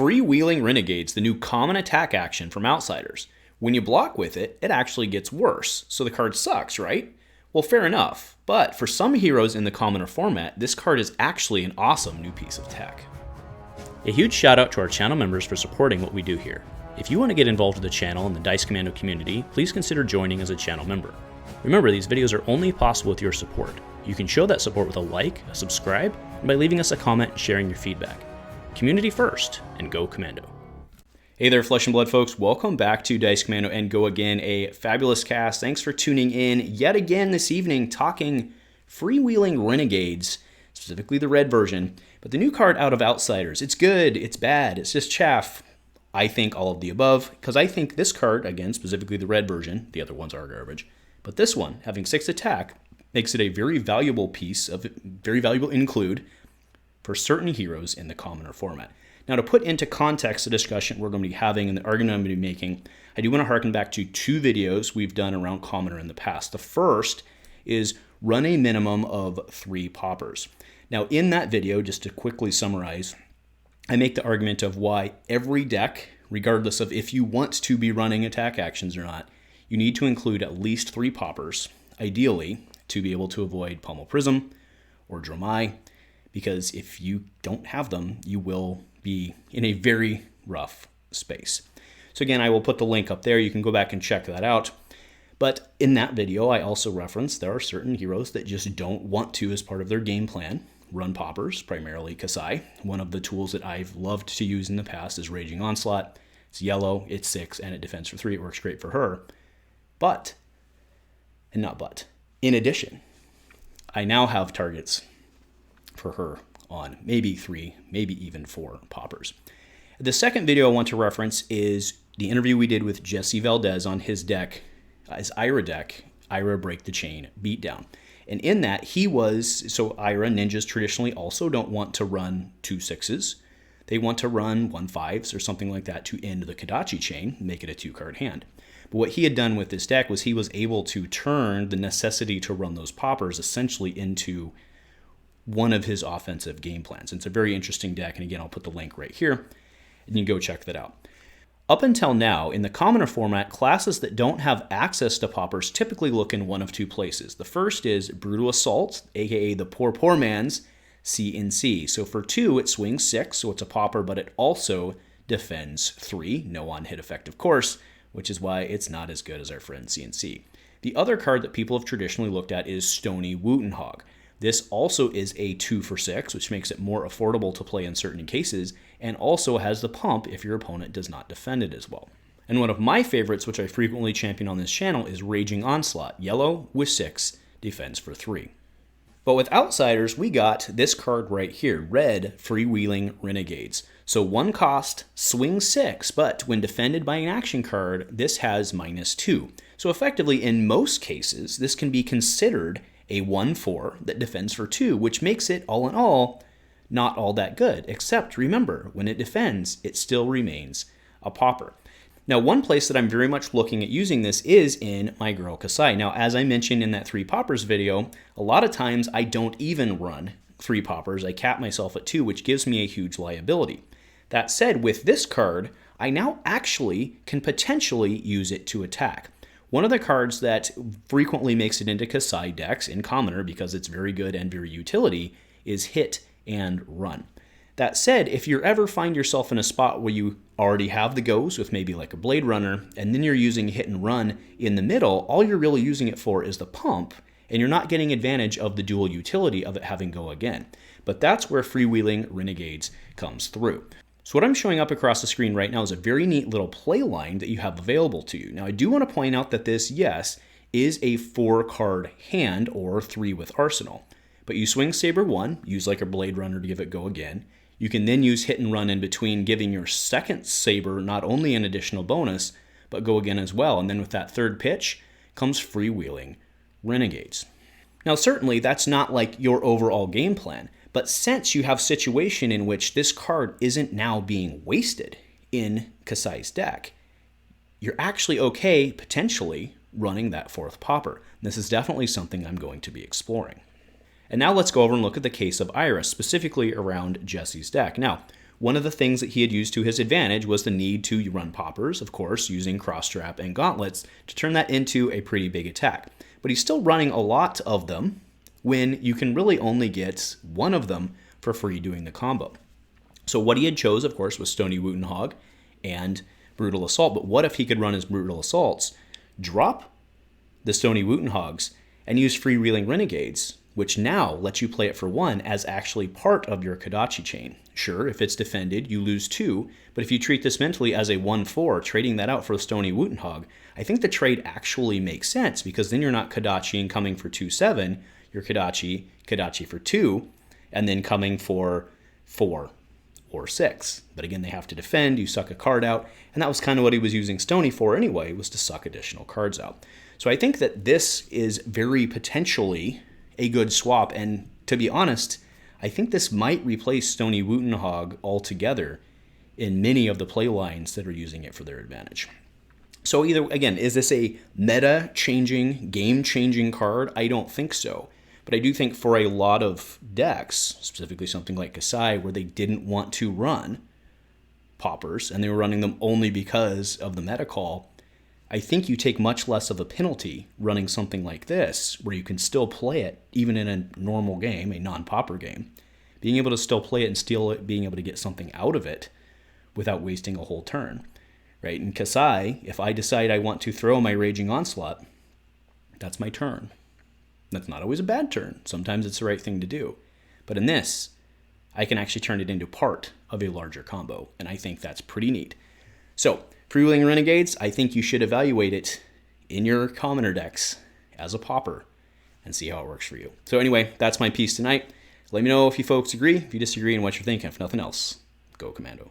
Freewheeling Renegades, the new common attack action from Outsiders. When you block with it, it actually gets worse, so the card sucks, right? Well, fair enough, but for some heroes in the commoner format, this card is actually an awesome new piece of tech. A huge shout out to our channel members for supporting what we do here. If you want to get involved with the channel and the Dice Commando community, please consider joining as a channel member. Remember, these videos are only possible with your support. You can show that support with a like, a subscribe, and by leaving us a comment and sharing your feedback. Community first, and go Commando. Hey there, Flesh and Blood folks. Welcome back to Dice Commando and Go Again, a fabulous cast. Thanks for tuning in yet again this evening, talking Freewheeling Renegades, specifically the red version, but the new card out of Outsiders. It's good, it's bad, it's just chaff. I think all of the above, because I think this card, again, specifically the red version, the other ones are garbage, but this one, having 6 attack, makes it a very valuable piece of, very valuable include for certain heroes in the commoner format. Now, to put into context the discussion we're going to be having and the argument I'm going to be making, I do want to harken back to 2 videos we've done around commoner in the past. The first is run a minimum of 3 poppers. Now, in that video, just to quickly summarize, I make the argument of why every deck, regardless of if you want to be running attack actions or not, you need to include at least 3 poppers, ideally, to be able to avoid Pummel Prism or Dromai, because if you don't have them, you will be in a very rough space. So again, I will put the link up there. You can go back and check that out. But in that video, I also referenced there are certain heroes that just don't want to, as part of their game plan, run poppers, primarily Kassai. One of the tools that I've loved to use in the past is Raging Onslaught. It's yellow, it's 6, and it defends for 3. It works great for her. But, and not but, in addition, I now have targets for her on maybe 3, maybe even 4 poppers. The second video I want to reference is the interview we did with Jesse Valdez on his deck, his Ira deck, Ira Break the Chain Beatdown. And in that, so Ira ninjas traditionally also don't want to run 2 6s. They want to run 1 5s or something like that to end the Kodachi chain, make it a 2-card hand. But what he had done with this deck was he was able to turn the necessity to run those poppers essentially into one of his offensive game plans. It's a very interesting deck, and again, I'll put the link right here, and you can go check that out. Up until now, in the commoner format, classes that don't have access to poppers typically look in one of 2 places. The first is Brutal Assault, aka the poor man's C&C. So for 2, it swings 6, so it's a popper, but it also defends 3, no on-hit effect, of course, which is why it's not as good as our friend C&C. The other card that people have traditionally looked at is Stony Wootenhog. This also is a 2 for 6, which makes it more affordable to play in certain cases, and also has the pump if your opponent does not defend it as well. And one of my favorites, which I frequently champion on this channel, is Raging Onslaught, yellow with 6, defends for 3. But with Outsiders, we got this card right here, red Freewheeling Renegades. So 1 cost, swing 6, but when defended by an action card, this has -2. So effectively, in most cases, this can be considered a 1/4 that defends for 2, which makes it, all in all, not all that good. Except, remember, when it defends, it still remains a popper. Now, one place that I'm very much looking at using this is in my girl Kassai. Now, as I mentioned in that 3 poppers video, a lot of times I don't even run 3 poppers. I cap myself at 2, which gives me a huge liability. That said, with this card, I now actually can potentially use it to attack. One of the cards that frequently makes it into Kassai decks in commoner, because it's very good and very utility, is Hit and Run. That said, if you ever find yourself in a spot where you already have the goes with maybe like a Blade Runner, and then you're using Hit and Run in the middle, all you're really using it for is the pump, and you're not getting advantage of the dual utility of it having go again. But that's where Freewheeling Renegades comes through. So what I'm showing up across the screen right now is a very neat little play line that you have available to you. Now, I do want to point out that this, yes, is a 4-card hand, or 3 with Arsenal. But you swing Saber 1, use like a Blade Runner to give it go again. You can then use Hit and Run in between, giving your second Saber not only an additional bonus, but go again as well. And then with that 3rd pitch comes Freewheeling Renegades. Now, certainly that's not like your overall game plan, but since you have a situation in which this card isn't now being wasted in Kassai's deck, you're actually okay, potentially, running that 4th popper. This is definitely something I'm going to be exploring. And now let's go over and look at the case of Ira, specifically around Jesse's deck. Now, one of the things that he had used to his advantage was the need to run poppers, of course, using cross-strap and gauntlets to turn that into a pretty big attack. But he's still running a lot of them when you can really only get one of them for free doing the combo. So what he had chose, of course, was Stony Wootenhog and Brutal Assault. But what if he could run his Brutal Assaults, drop the Stony Wootenhogs, and use Freewheeling Renegades, which now lets you play it for 1 as actually part of your Kodachi chain. Sure, if it's defended, you lose 2, but if you treat this mentally as a 1-4, trading that out for a Stony Wootenhog, I think the trade actually makes sense, because then you're not Kodachi and coming for 2-7, you're Kodachi for 2, and then coming for 4 or 6. But again, they have to defend, you suck a card out, and that was kind of what he was using Stony for anyway, was to suck additional cards out. So I think that this is very potentially a good swap, and to be honest, I think this might replace Stony Wootenhog altogether in many of the play lines that are using it for their advantage. So either, again, is this a meta-changing, game-changing card? I don't think so. But I do think for a lot of decks, specifically something like Kassai, where they didn't want to run poppers, and they were running them only because of the meta call, I think you take much less of a penalty running something like this, where you can still play it, even in a normal game, a non-popper game. Being able to still play it and steal it, being able to get something out of it without wasting a whole turn. Right? In Kassai, if I decide I want to throw my Raging Onslaught, that's my turn. That's not always a bad turn. Sometimes it's the right thing to do. But in this, I can actually turn it into part of a larger combo, and I think that's pretty neat. So, Freewheeling Renegades, I think you should evaluate it in your commoner decks as a popper and see how it works for you. So anyway, that's my piece tonight. Let me know if you folks agree, if you disagree, and what you're thinking. If nothing else, go Commando.